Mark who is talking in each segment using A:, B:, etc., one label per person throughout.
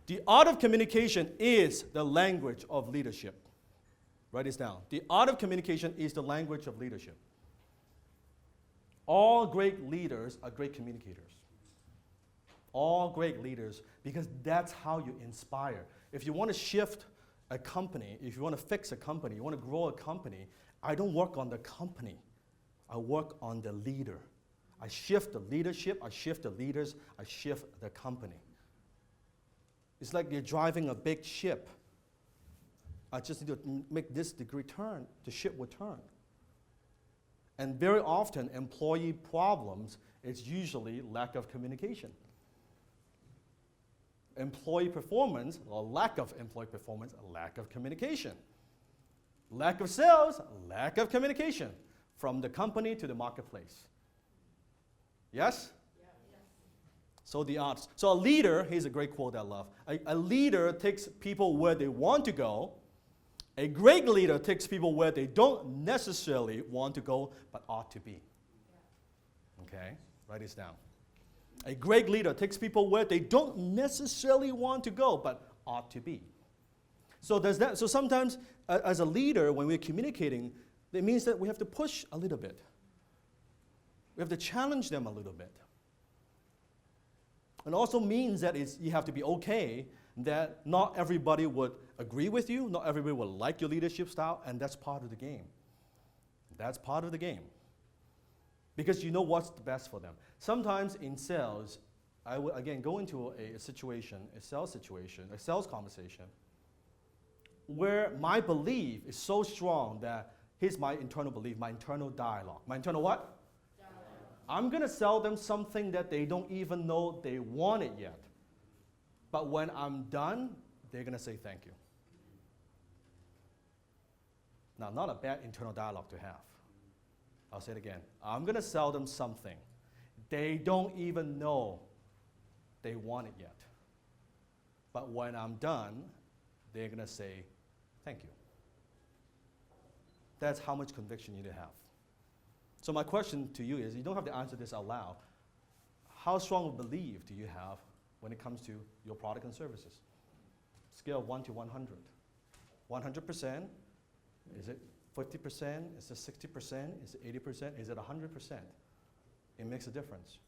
A: The art of communication is the language of leadership. Write this down. The art of communication is the language of leadership. All great leaders are great communicators. All great leaders, because that's how you inspire. If you want to shift a company, if you want to fix a company, you want to grow a company, I don't work on the company. I work on the leader. I shift the leadership, I shift the leaders, I shift the company. It's like you're driving a big ship. I just need to make this degree turn, the ship will turn. And very often, employee problems is usually lack of communication. Employee performance, or lack of employee performance, lack of communication. Lack of sales, lack of communication from the company to the marketplace. Yes? So the arts. So a leader, here's a great quote I love. A leader takes people where they want to go. A great leader takes people where they don't necessarily want to go, but ought to be. Okay, write this down. A great leader takes people where they don't necessarily want to go, but ought to be. So there's that. So sometimes, as a leader, when we're communicating, it means that we have to push a little bit. We have to challenge them a little bit. It also means that you have to be okay that not everybody would agree with you, not everybody will like your leadership style, and that's part of the game. That's part of the game. Because you know what's the best for them. Sometimes in sales, I would, again, go into a situation, a sales conversation, where my belief is so strong that here's my internal belief, my internal dialogue. My internal what? I'm going to sell them something that they don't even know they want it yet. But when I'm done, they're going to say thank you. Now, not a bad internal dialogue to have. I'll say it again. I'm going to sell them something. They don't even know they want it yet. But when I'm done, they're going to say thank you. That's how much conviction you need to have. So my question to you is, you don't have to answer this out loud. How strong of belief do you have when it comes to your product and services? Scale of 1 to 100. 100%? Is it 50%? Is it 60%? Is it 80%? Is it 100%? It makes a difference.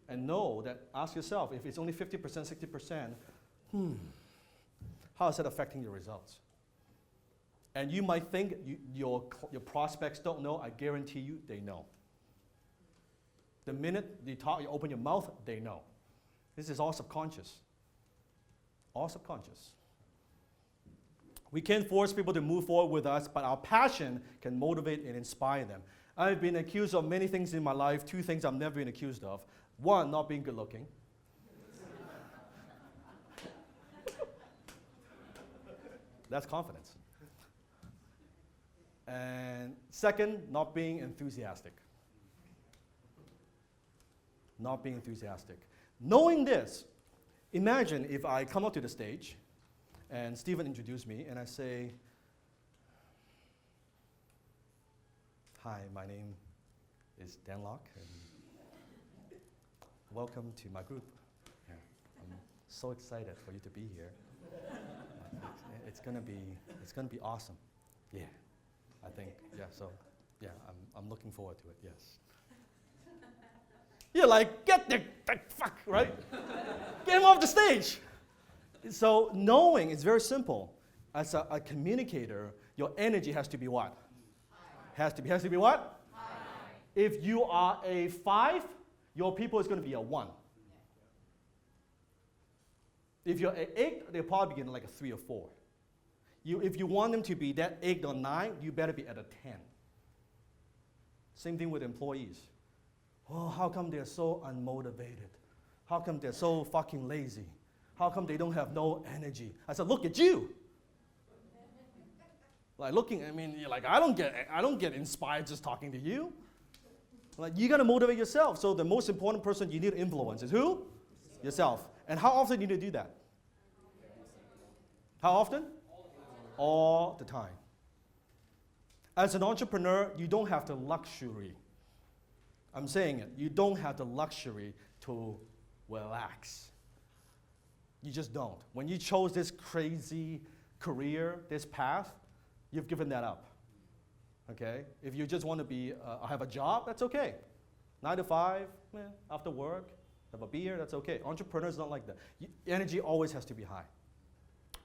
A: And know that, ask yourself, if it's only 50%, 60%, how is that affecting your results? And you might think your prospects don't know. I guarantee you they know. The minute you talk, you open your mouth, they know. This is all subconscious. All subconscious. We can't force people to move forward with us, but our passion can motivate and inspire them. I've been accused of many things in my life. 2 things I've never been accused of. 1, not being good looking. That's confidence. And 2nd, not being enthusiastic. Not being enthusiastic. Knowing this, imagine if I come up to the stage and Stephen introduced me and I say, hi, my name is Dan Locke and welcome to my group. Yeah, I'm so excited for you to be here. It's gonna be awesome. Yeah. I think, I'm looking forward to it, yes. You're like, get the fuck, right? Get him off the stage. So knowing is very simple. As a communicator, your energy has to be what? Has to be what? High. If you are a 5, your people is going to be a 1. If you're an 8, they'll probably be getting like a 3 or 4. If you want them to be that 8 or 9, you better be at a 10. Same thing with employees. Oh, how come they're so unmotivated? How come they're so fucking lazy? How come they don't have no energy? I said, look at you. Like you're like, I don't get inspired just talking to you. Like, you gotta motivate yourself. So the most important person you need to influence is who? Yourself. And how often do you need to do that? How often? All the time. As an entrepreneur, you don't have the luxury. I'm saying it. You don't have the luxury to relax. You just don't. When you chose this crazy career, this path, you've given that up. Okay? If you just want to be, have a job, that's okay. 9 to 5, after work, have a beer, that's okay. Entrepreneurs don't like that. Energy always has to be high.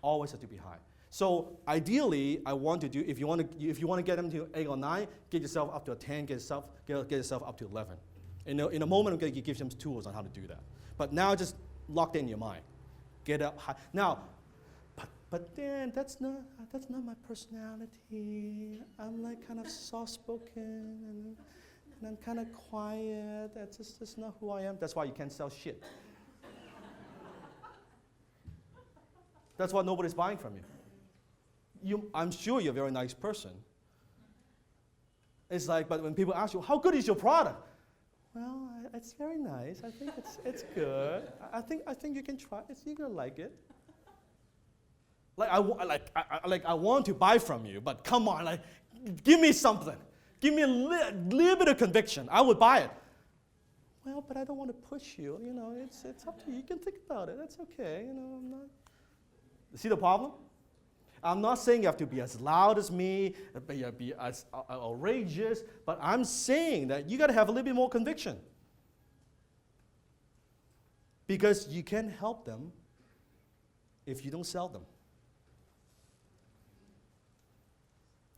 A: Always has to be high. So ideally, I want to do, if you want to get them to 8 or 9, get yourself up to a 10, get yourself up to 11. In a moment, I'm going to give them tools on how to do that. But now just lock it in your mind. Get up high. Now, but then that's not my personality. I'm like kind of soft-spoken and I'm kind of quiet. That's not who I am. That's why you can't sell shit. That's why nobody's buying from you. I'm sure you're a very nice person. It's like, but when people ask you, how good is your product? Well, it's very nice. I think it's good. I think you can try it. You're gonna like it. I want to buy from you, but come on, like, give me something. Give me a little bit of conviction. I would buy it. Well, but I don't want to push you. You know, it's up to you. You can think about it. That's okay. You know, I'm not. See the problem? I'm not saying you have to be as loud as me, be as outrageous, but I'm saying that you got to have a little bit more conviction. Because you can't help them if you don't sell them.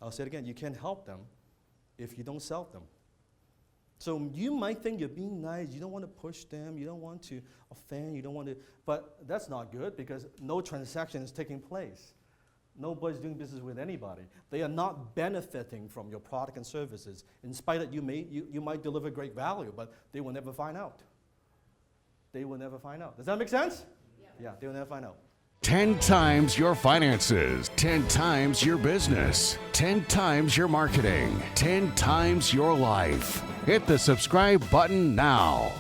A: I'll say it again, you can't help them if you don't sell them. So you might think you're being nice, you don't want to push them, you don't want to offend, you don't want to, but that's not good because no transaction is taking place. Nobody's doing business with anybody. They are not benefiting from your product and services. In spite of you might deliver great value, but they will never find out. They will never find out. Does that make sense? Yeah, they will never find out.
B: 10 times your finances, 10 times your business, 10 times your marketing, 10 times your life. Hit the subscribe button now.